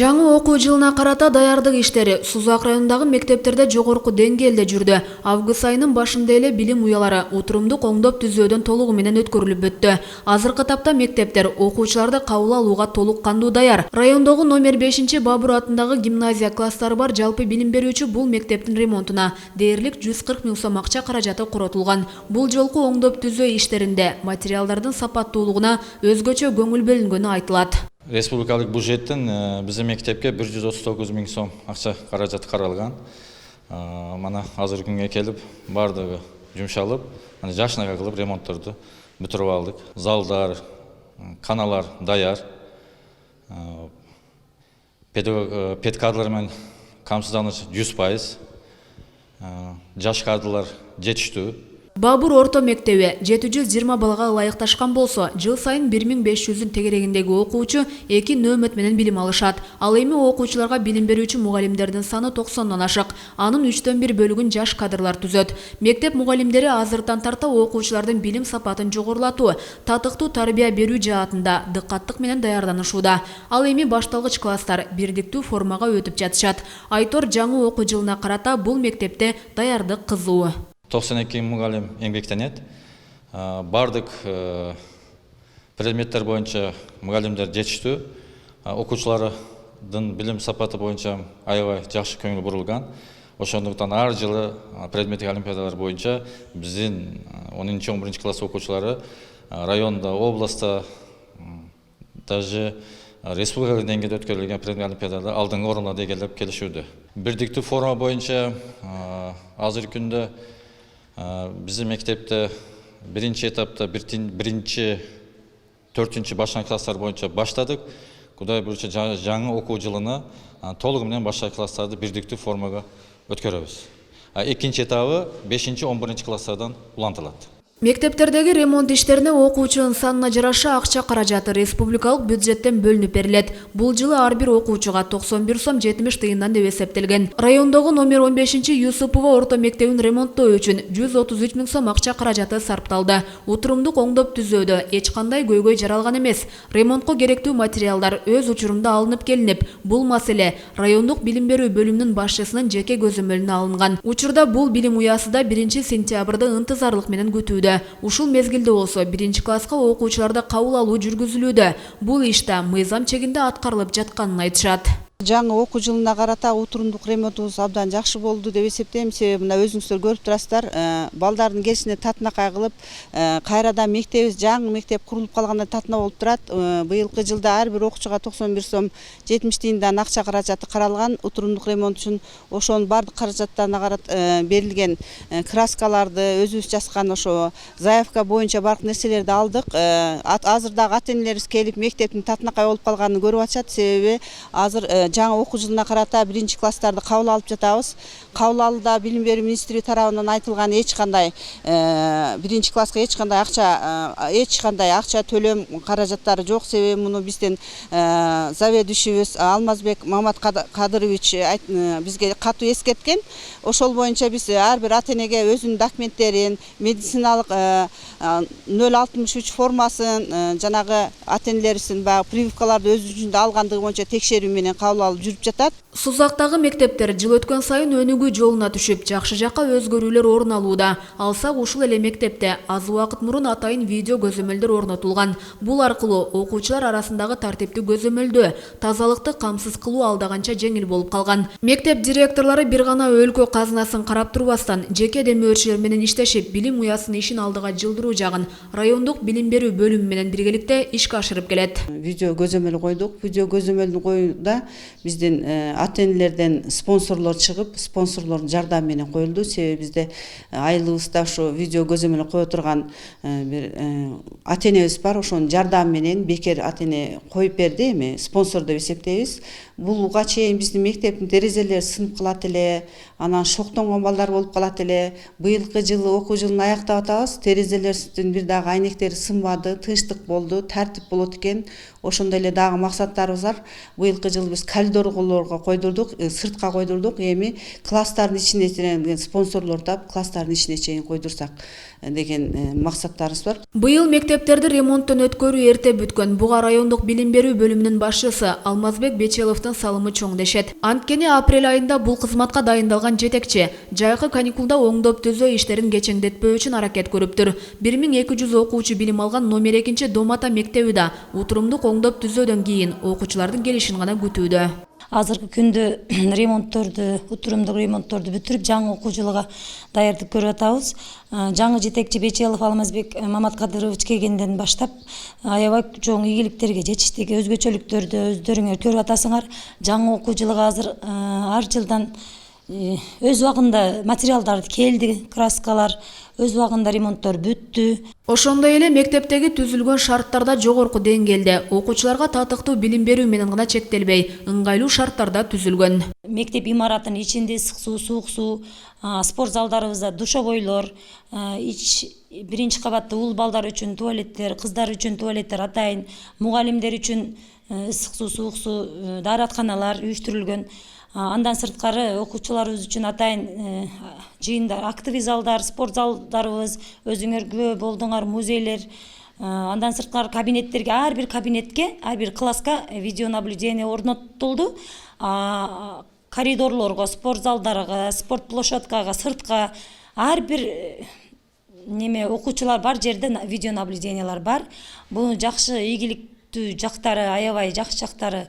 Жаңы окуу жылына карата даярдык иштери Сузак районундагы мектептерде жогорку деңгээлде жүрдү. Август айынын башында эле билим уялары отурумдук оңдоп түзөөдөн толугу менен өткөрүлүп өттү. Азыркы тапта мектептер окуучуларды кабыл алууга толук кандуу даяр. Райондогу номер 5-Бабур атындагы гимназия класстары бар жалпы билим берүүчү бул мектептин ремонтуна дээрлик 140 миң сом акча каражаты коротулган. Бул жолку оңдоп түзөө иштеринде материалдардын сапаттуулугуна өзгөчө көңүл бөлүнгөнү айтылат. Республикалык бюджеттен биздин мектепке 139 миң сом акча каражаты каралган. Мана азыр күнгө келип бардыгы жумшалып, жакшынакай кылып ремонтторду бүтүрүп алдык. Залдар, каналар даяр. Пед кадрлар менен камсыздааныш 100%. Жаш кадрлар жетиштүү. Бабур орто мектеби 720 балга ылайыкташкан болсо, жыл сайын 1500 тегерегиндеги окуучу 2 нөөмөт менен билим алышат. Ал эми окуучуларга билим берүүчү мугалимдердин саны 90дон ашык. Анын 1/3 бөлүгүн жаш кадрлар түзөт. Мектеп мугалимдери азыртан тарта окуучулардын билим сапатын жогорулатуу, татыктуу тарбия берүү жаатында дыккаттык менен даярданышууда. Ал эми башталгыч класстар бирдиктүү формага өтүп жатышат. Айтор жаңы окуу жылына карата бул мектепте даярдык кызуу. 92 мугалим эмгектенет. Бардык предметтер боюнча мугалимдер жетиштүү. Окуучулардын билим сапаты боюнча аябай жакшы көңүл бурулган. Ошондуктан ар жылы предметтик олимпиадалар боюнча биздин 10-11 класс окуучулары районда, областта, даже республикалык деңгээлде өткөрүлгөн предметтик олимпиадада алдыңкы орундарды эгелеп келишүүдө. Бирдиктүү форма боюнча азыркы күндө биздин мектепте биринчи этапта биринчи 4-чү баштангыч класстар боюнча баштадык. Кудай буюрса жаңы окуу жылына толугу менен баштагыч класстарды бирдиктүү формага өткөрөбүз. Экинчи этабы 5-11 класстардан улантылат. Мектептердеги ремонт иштерине окуучунун санына жараша акча каражаты республикалык бюджеттен бөлүнүп берилет. Бул жылы ар бир окуучуга 91 сом 70 тыйындан деп эсептелген. Райондогу номер 15-Юсупова орто мектебин ремонттоо үчүн 133 миң сом акча каражаты сарпталды. Отурумдук оңдоп түзөөдө эч кандай көйгөй жаралган эмес. Ремонтко керектүү материалдар өз учурунда алынып келинип, бул маселе райондук билим берүү бөлүмүнүн башчысынын жеке көзөмөлүнө алынган. Учурда бул билим уясында 1-сентябрда ынтызарлык менен күтүүдө. Ушул мезгилде болсо 1 класска окуучуларды кабыл алуу жүргүзүлүүдө. Бул иште мыйзам чегинде аткарылып жатканын айтышат. Жаңы окуу жылына карата отурумдук ремонтубуз абдан жакшы болду деп эсептейм. Себеби мына өзүңүздөр көрүп турасыздар, балдардын келишине татынакай кылып, кайрадан мектебибиз жаңы мектеп курулуп калгандай татына болуп турат. Быйылкы жылда ар бир окуучуга 91 сом 70 тыйындан акча каражаты каралган отурумдук ремонт үчүн. Ошонун бардык каражаттарына карат берилген краскаларды өзүбүз жазган ошо заявка боюнча бардык нерселерди алдык. Азыр дагы ата-энелерибиз келип мектептин татынакай болуп калганын көрүп атышат. Себеби азыр жаңы окуу жылына карата 1 класстарды кабыл алып жатабыз. Кабыл алууда билим берүү министри тарабынан айтылган эч кандай 1 класска эч кандай акча төлөм каражаттары жок. Себеби муну биздин заведующийбиз Алмазбек Мамат Кадырович бизге катуу эскерткен. Ошол боюнча биз ар бир ата-энеге өзүнүн документтерин, медициналык 063 формасын, жанагы ата-энелерибиздин баягы прививкаларды өз үчүндө алгандыгы боюнча текшерүү менен кабыл алып жүрүп жатат. Сузактагы мектептер жыл өткөн сайын өнүгүү жолуна түшүп, жакшы жакка өзгөрүүлөр орун алууда. Алсак ушул эле мектепте аз убакыт мурун атайын видео көзөмөлдөр орнотулган. Бул аркылуу окуучулар арасындагы тартиптүү көзөмөлдөө, тазалыкты камсыз кылуу алдаганча жеңил болуп калган. Мектеп директорлору бир гана өлкө казынасын карап турбастан, жеке демөөрчүлөр менен иштешип, билим уясынын ишин алдыга жылдыруу жагын райондук билим берүү бөлүмү менен биргеликте ишке ашырып келет. Видео көзөмөл койдук. Видео көзөмөлдү коюуда биздин ата-энелерден спонсорлор чыгып, спонсорлордун жардамы менен коюлду. Себеби бизде айылыбызда ошо видео көзөмөл кое турган бир ата-энебиз бар. Ошонун жардамы менен бекер ата-эне коюп берди, эми спонсор деп эсептейбиз. Булга чейин биздин мектептин терезелери сынып калат эле, анан шоктонгон балдар болуп калат эле. Быйылкы жылы окуу жылын аяктап атабыз. Терезелердин бир дагы айнектери сынбады, тынчтык болду, тартип болот экен. Ошондой эле дагы максаттарыбыз бар. Быйылкы жылы биз коридорлорго койдурдук, сыртка койдурдук. Эми класстардын ичине чейин спонсорлор таап, класстардын ичине чейин койдурсак деген максаттарыбыз бар. Быйыл мектептерди ремонттон өткөрүү эрте бүткөн. Буга райондук билим берүү бөлүмүнүн башчысы Алмазбек Бечеловдун салымы чоң дешет. Анткени апрель айында бул кызматка дайындалган жетекчи жайкы каникулда оңдоп түзөө иштерин кечеңдетпөө үчүн аракет көрүптүр. 1200 окуучу билим алган номер 2 Домата мектеби да утурумдук оңдоп түзөөдөн кийин окуучулардын келишин гана күтүүдө. Азыркы күндө ремонтторду, утурумдук ремонтторду бүтүрүп, жаңы окуу жылыга даярдык көрүп атабыз. Жаңы жетекчи Бечелов Алмазбек Маматкадырович келгенден баштап аябай чоң ийгиликтерге жетиштик, өзгөчөлүктөрдү өздөрүңөр көрүп атасыңар. Жаңы окуу жылыга азыр ар жылдан өз убагында материалдар келди, краскалар, өз убагында ремонттор бүттү. Ошондой эле мектептеги түзүлгөн шарттарда жогорку деңгээлде, окуучуларга татыктуу билим берүү менен гана чектелбей, ыңгайлуу шарттарда түзүлгөн. Мектеп имаратынын ичинде ысык суу, суук суу, спорт залдарыбызда душовойлор, биринчи кабатта уул балдар үчүн туалеттер, кыздар үчүн туалеттер атайын, мугалимдер үчүн ысык суу, суук суу, дааратканалар үйүштүрүлгөн. Андан сырткары окуучуларыбыз үчүн атайын жыйындар, активий залдар, спорт залдарыбыз, өзүңөр күбө болдуңар, музейлер. Андан сырткары кабинеттерге, ар бир кабинетке, ар бир класска видеонаблюдение орнотулду. Коридорлорго, спорт залдарга, спорт площадкага, сыртка ар бир окуучулар бар жерде видеонаблюдениялар бар. Бул жакшы ийгиликтүү жактары, аябай жакшы жактары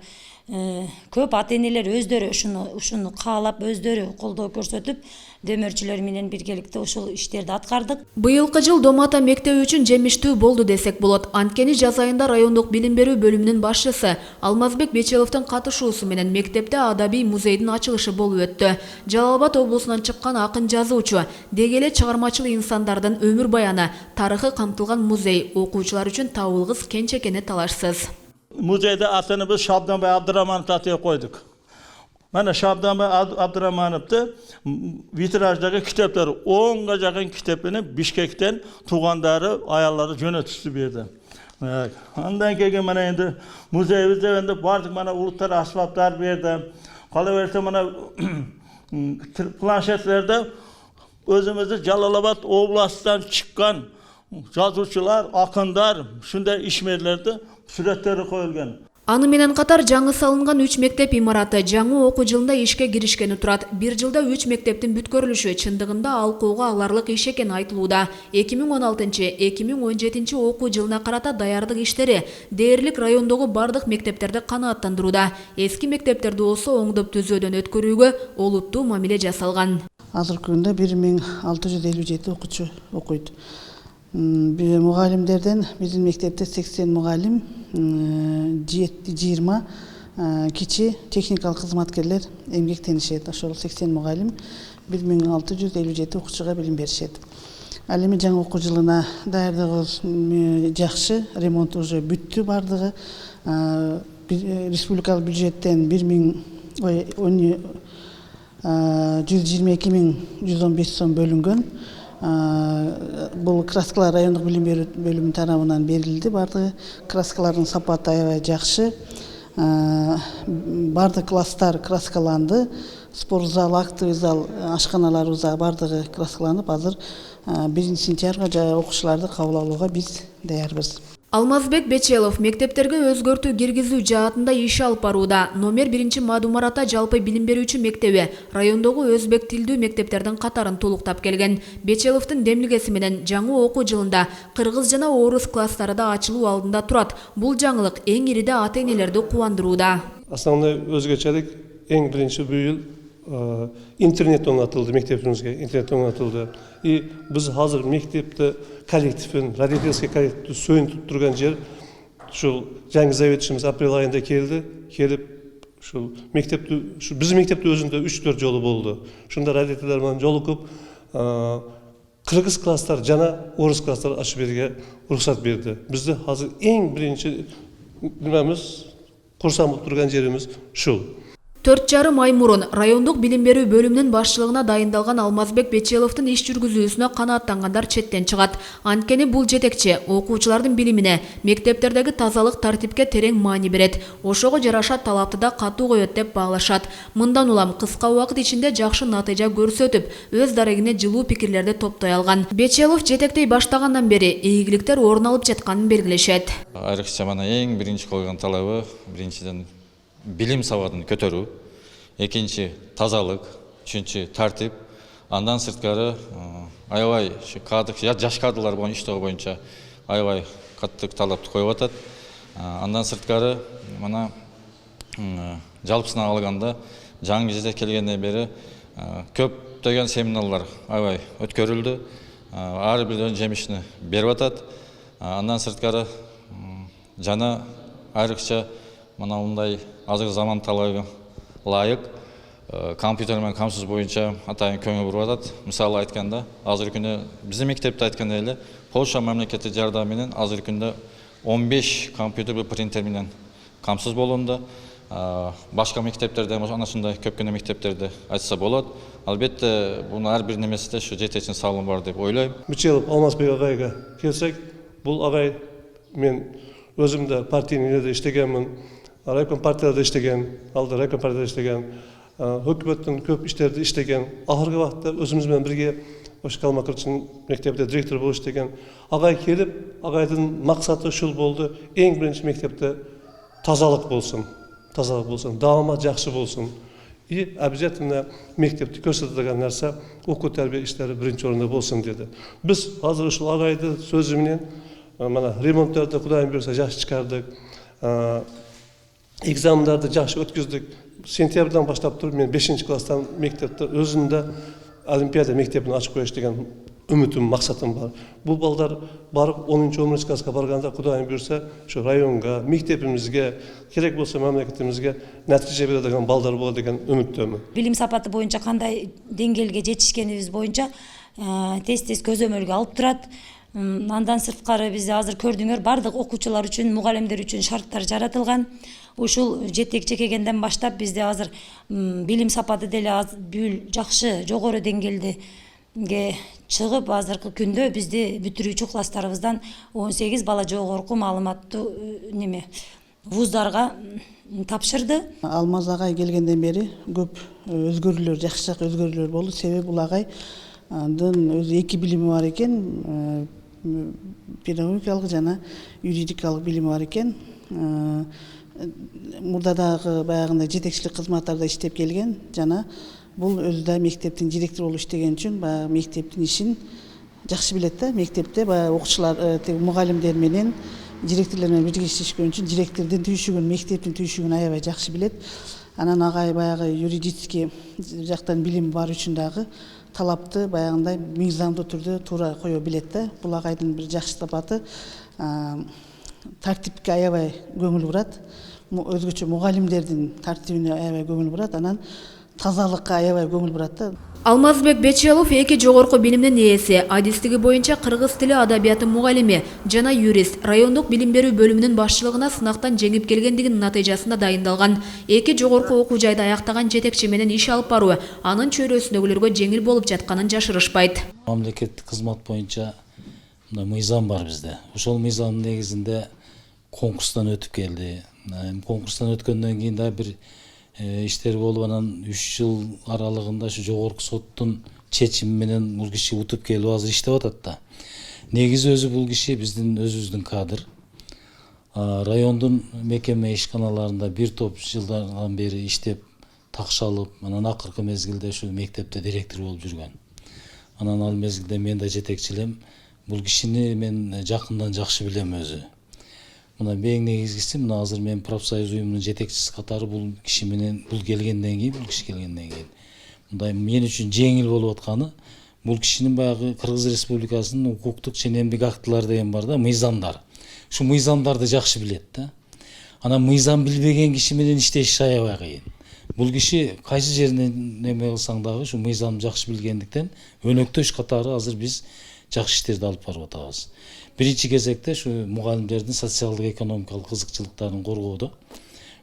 көп. Ата-энелер өздөрү ушуну каалап, өздөрү колдоо көрсөтүп, дөмөрчүлөр менен биргеликте ушул иштерди аткардык. Быйылкы жыл Домата мектеби үчүн жемиштүү болду десек болот. Анткени жаз айында райондук билим берүү бөлүмүнүн башчысы Алмазбек Бечеловдун катышуусу менен мектепте адабий музейдин ачылышы болуп өттү. Жалал Абад облусунан чыккан акын жазуучу, деги эле чыгармачыл инсандардын өмүр баяны, тарыхы камтылган музей окуучулар үчүн табылгыс кенч экени талашсыз. Muzeyde atını biz Şabdanbay Abdurrahmanov atıya koyduk. Mana Şabdanbay Abdurrahmanov'da vitrajdagi kitapları 10'ga jakın kitapını Bişkek'ten tuğanları, ayarları jönötüstü berdi. Ondan keyin mana endi muzeyimizde endi bardık mana ulutlar asfaltlar berdi. Qalaverse mana planşetlerde özümüzde Jalalabad oblastından çıkan жазуучулар, акындар, шундай ишмерлерди сүрөттөрү коюлган. Аны менен катар жаңы салынган 3 мектеп имараты жаңы окуу жылында ишке киришкени турат. Бир жылда 3 мектептин бүткөрүлүшү чындыгында алкууга аларлык иш экени айтылууда. 2016-2017 окуу жылына карата даярдык иштери дээрлик райондогу бардык мектептерди канааттандырууда. Эски мектептерди болсо оңдоп түзөөдөн өткөрүүгө олуттуу мамиле жасалган. Азыркы күндө 1657 окуучу окуйт. Мугалимдерден биздин мектепте 80 мугалим, 20 кичи техникалык кызматкерлер эмгектенишет. Ошол 80 мугалим 1657 окуучуга билим беришет. Ал эми жаңы окуу жылына даярдыгыбыз жакшы, ремонт уже бүттү бардыгы. Республикалык бюджеттен 122.115 сом бөлүнгөн. Бул краскалар райондук билим берүү бөлүмү тарабынан берилди. Бардыгы краскалардын сапаты аябай жакшы. Бардык класстар краскаланды. Спорт зал, активий зал, ашканаларыбыз бардыгы краскаланып, азыр 1 сентябрга окуучуларды кабыл алууга биз даярбыз. Алмазбек Бечелов мектептерге өзгөртүү киргизүү жаатында иш алып барууда. Номер 1 Мадумарата жалпы билим берүүчү мектеби райондогу өзбек тилдүү мектептердин катарын толуктап келген. Бечеловдун демилгеси менен жаңы окуу жылында кыргыз жана орус класстары да ачылуу алдында турат. Бул жаңылык эң ириде ата-энелерди кубандырууда. Основной өзгөчөлүк эң биринчи бул жыл интернет оңотулду, мектебибизге интернет оңотулду. И биз азыр мектепте коллективин, родительский коллективди сөйүнтүп турган жер ушул жаңы заветчибиз апрель айында келди. Келип ушул мектепти, биздин мектепте өзүндө 3-4 жолу болду. Ушунда родительдер менен жолугуп кыргыз класстар жана орус класстар ачып берүүгө уруксат берди. Бизде азыр эң биринчи немебиз курсан болуп турган жерибиз ушул. 4,5 ай мурун райондук билим берүү бөлүмүнүн башчылыгына дайындалган Алмазбек Бечеловдун иш жүргүзүүсүнө канааттангандар четтен чыгат. Анткени бул жетекчи окуучулардын билимине, мектептердеги тазалык тартипке терең маани берет. Ошого жараша талапты да катуу коет деп баалашат. Мындан улам кыска убакыт ичинде жакшы натыйжа көрсөтүп, өз дарегине жылуу пикирлерди топтой алган. Бечелов жетектей баштагандан бери ийгиликтер орун алып жатканын белгилешет. Айрыкча мана эң биринчи койгон талабы биринчиден билим сабатын көтөрүү, экинчи тазалык, үчүнчү тартип, андан сырткары аябай жаш кадрлар иштөө боюнча аябай каттык талапты коюп атат. Андан сырткары мына жалпысына алганда жаңы жетек келгенден бери көптөгөн семинарлар аябай өткөрүлдү. Ар бирден жемишин берип атат. Андан сырткары жана айрыкча мына мындай азыркы заман талабына ылайык компьютер менен камсыз боюнча атайын көңүл буруп атат. Мисалы айтканда, азыркы күндө биздин мектепте айтканда эле Польша мамлекеттик жардамы менен азыркы күндө 15 компьютер принтер менен камсыз болуунда. Башка мектептерде ana ушундай көпкөнө мектептерде айтса болот. Албетте бунун ар бир немесинде ушу жетекчинин салымы бар деп ойлойм. Бечелов Алмазбек агайга келсек, бул агай мен өзüm de partiyada işlegenmin, raykom partiyada işlegen, aldı raykom partiyada işlegen, hökümetin köp işlerde işlegen, ahırgı vaqtda özümüz bilen birge oş kalmak için mektepte direktör bolup işlegen. Agay kelip, agaydın maksatı şul boldu, en birinci mektepte tazalık bolsun, dağıma jakşı bolsun. Обязательно mektepte көрсөтүлгөн narsa okul terbiye işleri birinci orunda bolsun dedi. Biz hazır uşul agaydı sözü menен mana remontlarda Kudayım buyursa жақсы çıkardık. Egzamlarda жақсы ötküzdük. Sentyabrdan başlap turup men 5. klasstan mektepte özünde Olimpiada mektebini açıp koyuş degan ümitim, maksatım var. Bu balдар barıp 10-11 klassga barganda Kudayım buyursa şu rayonga, mektebimizge, gerek bolsa memleketimizge natija beradigan balдар bolot degan ümitdömün. Bilim sapаты боюнча кандай деңгээлге жетишкенибиз боюнча тез-тез көзөмөлгө алып турат. Андан сырткары бизде азыр көрдүңөр бардык окуучулар үчүн, мугалимдер үчүн шарттар жаратылган. Ушул жетекчи келгенден баштап бизде азыр билим сапаты деле бүл жакшы, жогору деңгээлге чыгып, азыркы күндө бизде бүтүрүүчү класстарыбыздан 18 бала жогорку маалыматтуу вуздарга тапшырды. Алмаз агай келгенден бери көп өзгөрүүлөр, жакшы өзгөрүүлөр болду. Себеби бул агайдын өзү эки билими бар экен. Педагогикалык жана юридикалык билими бар экен. Мурда дагы баягындай жетекчилик кызматтарда иштеп келген жана бул өзү да мектептин директору болуп иштеген үчүн баягы мектептин ишин жакшы билет да. Мектепте баягы окуучулар, мугалимдер менен директорлор менен бирге иштешкен үчүн директордун түйшүгүн, мектептин түйшүгүн аябай жакшы билет. Анан агай баягы юридический жактан билими бар үчүн дагы талапты баягындай мыйзамдуу түрдө туура кое билет да. Бул агайдын бир жакшы сапаты тартипке аябай көңүл бурат. Өзгөчө мугалимдердин тартибине аябай көңүл бурат. Анан тазалыкка аябай көңүл бурат да. Алмазбек Бечелов эки жогорку билимдин ээси, адистиги боюнча кыргыз тили адабияты мугалими жана юрист, райондук билим берүү бөлүмүнүн башчылыгына сынактан жеңип келгендигинин натыйжасында дайындалган. Эки жогорку окуу жайды аяктаган жетекчи менен иш алып баруу анын чөйрөсүндөгүлөргө жеңил болуп жатканын жашырышпайт. Мамлекеттик кызмат боюнча мыйзам бар бизде. Ошол мыйзамдын негизинде конкурстан өтүп келди. Конкурстан өткөндөн кийин да бир иштер болуп, анан 3 жыл аралыгында ушу жогорку соттун чечими менен бул киши утуп келип азыр иштеп атат да. Негизи өзү бул киши биздин өзүбүздүн кадр. Райондун мекеме ишканаларында бир топ жылдардан бери иштеп, такшалып, анан акыркы мезгилде ушу мектепте директор болуп жүргөн. Анан ал мезгилде мен да жетекчилем. Бул кишини мен жакындан жакшы билем өзү. Мына эң негизгиси мына азыр мен профсоюз уюмунун жетекчиси катары бул киши менен бул киши келгенден кийин мындай мен үчүн жеңил болуп атканы бул кишинин баягы Кыргыз Республикасынын укуктук ченемдик актылары деген бар да, мыйзамдар. Ушу мыйзамдарды жакшы билет да. Анан мыйзам билбеген киши менен иштеш аябай кыйын. Бул киши кайсы жеринен неме кылсаң дагы ушу мыйзамды жакшы билгендиктен өнөктөш катары азыр биз жакшы иштерди алып барып атабыз. Биринчи кезекте ушу мугалимдердин социалдык экономикалык кызыкчылыктарын коргоодо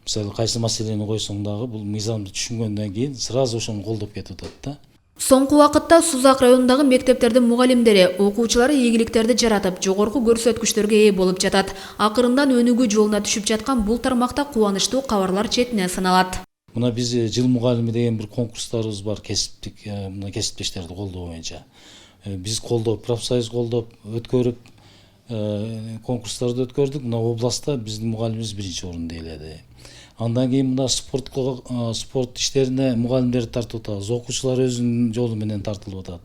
мисалы кайсы маселени койсоң дагы бул мыйзамды түшүнгөндөн кийин сразу ошону колдоп кетип атат да. Соңку вакытта Сузак районундагы мектептердин мугалимдери, окуучулары ийгиликтерди жаратып, жогорку көрсөткүчтөргө ээ болуп жатат. Акырындан өнүгүү жолуна түшүп жаткан бул тармакта кубанычтуу кабарлар четинен саналат. Мына биз жыл мугалими деген бир конкурстарыбыз бар, кесиптик мына кесиптештерди колдоо боюнча. Биз колдоп, профсоюз колдоп өткөрүп конкурстарды өткөрдүк. Мына областта биздин мугалимибиз 1-орунду ээледи. Андан кийин мына спорт иштерине мугалимдерди тартып атабыз. Окуучулар өзүнүн жолу менен тартылып атат.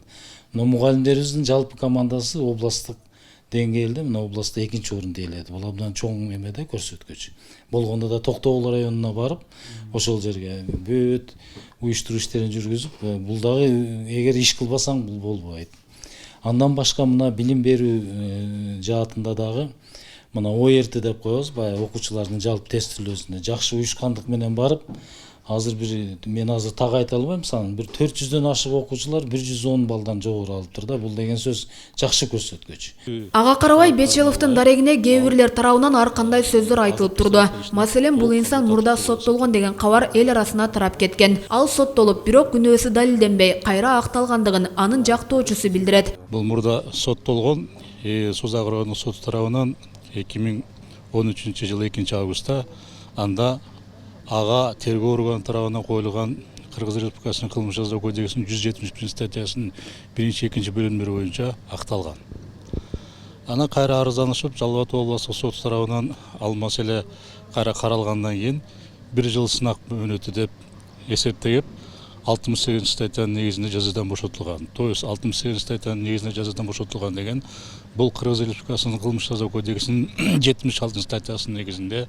Мына мугалимдерибиздин жалпы командасы областтык деңгээлде мына областта 2-орунду ээледи. Бул абдан чоң эмеде көрсөткүч. Болгондо да Токтогул районуна барып, ошол жерге бүт уюштуруу иштерин жүргүзүп, бул дагы эгер иш кылбасаң бул болбойт. Андан башка мына билим берүү жаатында дагы мына ОРТ деп коебуз, баягы окуучулардын жалпы тестилөөсүнө жакшы уюшкандык менен барып, азыр мен так айта албайм санын, 400дөн ашык окуучулар 110 балдан жогору алыптыр да. Бул деген сөз жакшы көрсөткүч. Ага карабай Бечеловдун дарегине кээ бирлер тарабынан ар кандай сөздөр айтылып турду. Маселен, бул инсан мурда соттолгон деген кабар эл арасына тарап кеткен. Ал соттолуп, бирок күнөөсү далилденбей, кайра акталгандыгын анын жактоочусу билдирет. Бул мурда соттолгон, Сузак райондук соту тарабынан 2013 жылы 2-августта анда ага тергөө органы тарабынан коюлган Кыргыз Республикасынын кылмыш жаза кодексинин 171 статьясынын 1-2 бөлүмдөрү боюнча акталган. Ана кайра арызданышып, Жалал Абад областык соту тарабынан ал маселе кайра каралгандан кийин 1 жыл сынак мөөнөтү деп эсептелип, 68 статьянын негизинде жазадан бошотулган. То есть 68 статьянын негизинде жазадан бошотулган деген бул Кыргыз Республикасынын кылмыш жаза кодексинин 76 статьясынын негизинде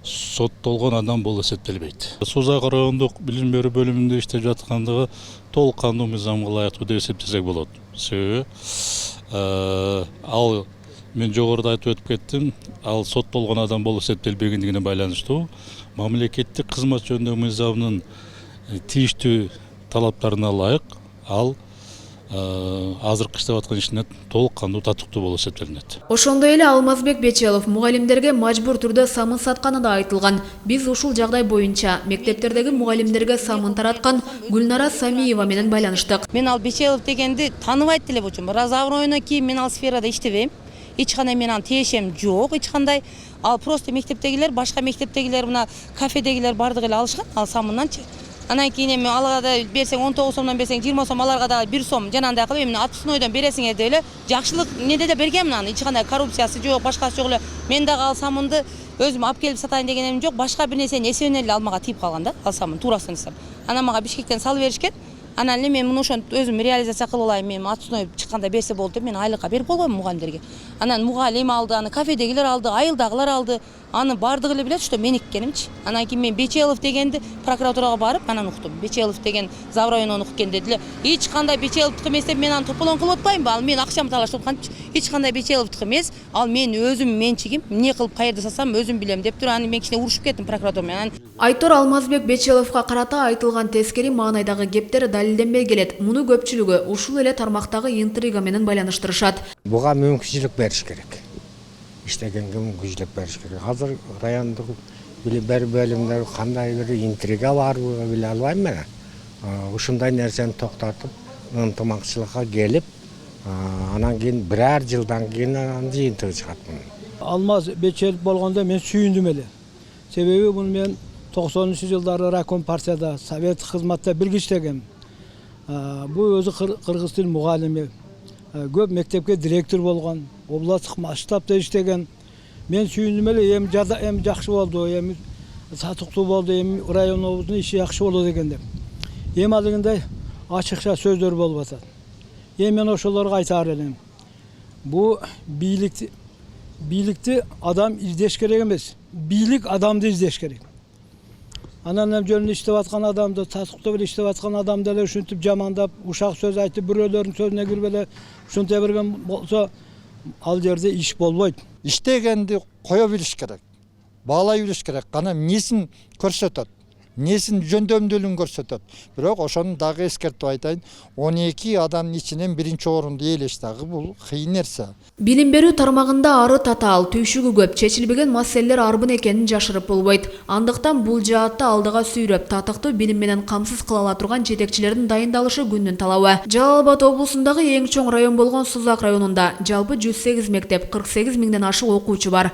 соттолгон адам болуп эсептелбейт. Сузак райондук билим берүү бөлүмүндө иштеп жаткандыгы толук кандуу мыйзамга ылайыктуу деп эсептесек болот. Себеби ал мен жогоруда айтып өтүп кеттим, ал соттолгон адам болуп эсептелбегендигине байланыштуу мамлекеттик кызмат жөнүндөгү мыйзамынын тийиштүү талаптарына ылайык ал азыркы иштеп аткан ишине толук кандуу татыктуу болуп эсептелинет. Ошондой эле Алмазбек Бечелов мугалимдерге мажбур түрдө самын сатканы да айтылган. Биз ушул жагдай боюнча мектептердеги мугалимдерге самын тараткан Гүлнара Самиева менен байланыштык. Мен ал Бечелов дегенди тааныбайт деле болчумун. Бирок аброюна кийин мен ал сферада иштебейм. Эч кандай мен аны тиешем жок, эч кандай. Ал просто мектептегилер, башка мектептегилер, мына кафедегилер бардыгы эле алышкан ал самыннанчы. Анан кийин эми алга да берсең 19 сомдон берсең 20 сом, аларга да 1 сом жанагындай кылып эми отпускнойдон бересиңер деп эле жакшылык неде да бергенмин аны. Эч кандай коррупциясы жок, башкасы жок эле. Мен дагы ал самынды өзүм алып келип сатайын дегенем жок, башка бир нерсени эсебинен эле алмага тийип калган да, ал самын туурасын эсеп. Анан мага Бишкектен салып беришкен. Анан эле мен муну ошентип өзүм реализация кылып алайын, мен отпускной чыкканда берсе болду деп мен айлыкка берип койгом мугалимдерге. Анан мугалим алды, аны кафедегилер алды, айылдагылар алды. Аны бардыгы эле билет, что мен эккенимчи. Анан кийин мен Бечелов дегенди прокуратурага барып, анан уктум. Бечелов деген Зав районунун экен дедиле. Эч кандай Бечеловдук эмес деп мен аны тополон кылып атпаймынбы? Ал мен акчамды талашып атканчы. Эч кандай Бечеловдук эмес. Ал мен өзүм менчигим. Эмне кылып каерде сатсам өзүм билем деп туруп аны мен кичине урушуп кеттим прокуратура менен. Айтор Алмазбек Бечеловго карата айтылган тескери маанайдагы кептер далилденбей келет. Муну көпчүлүгү ушул эле тармактагы интрига менен байланыштырышат. Буга мүмкүнчүлүк бериш керек. Иштегенге мүмкүнчүлүк бериш керек. Азыр райондук билим берүү бөлүмүндө кандай бир интрига барбы биле албайм мен. Ушундай нерсени токтотуп, ынтымакчылыкка келип, анан кийин бирер жылдан кийин анын жыйынтыгы чыгат. Алмаз Бечелов болгондо мен сүйүндүм эле. Себеби бул мен 90-жылдары райком партияда, совет кызматта бирге иштегем. Бул өзү кыргыз тил мугалими, көп мектепке директор болгон, областтык масштабта иштеген. Мен сүйүндүм эле, эми жакшы болду, эми татыктуу болду, эми районубуздун иши жакшы болду дегенде. Эми ал дегенде ачыкча сөздөр болуп атат. Эми мен ошолорго айтаар элем. Бу бийликти адам издеш керек эмес. Бийлик адамды издеш керек. Анан жөнүндө иштеп аткан адамды, татыктуу эле иштеп аткан адамды эле ушинтип жамандап, ушак сөз айтып, бирөөлөрдүн сөзүнө кирип эле ушинтип берген болсо, ал жерде иш болбойт. Иштегенди кое билиш керек. Баалай билиш керек. Кана эмнесин көрсөтөт. несин жөндөмдүүлүгүн көрсөтөт. Бирок ошону дагы эскертип айтайын, 12 адамдын ичинен биринчи орунду ээлеш дагы бул кыйын нерсе. Билим берүү тармагында ары татаал, түйшүгү көп, чечилбеген маселелер арбын экенин жашырып болбойт. Андыктан бул жаатта алдыга сүйрөп, татыктуу билим менен камсыз кыла ала турган жетекчилердин дайындалышы күндүн талабы. Жалал Абад облусундагы эң чоң район болгон Сузак районунда жалпы 108 мектеп, 48 миңден ашык окуучу бар.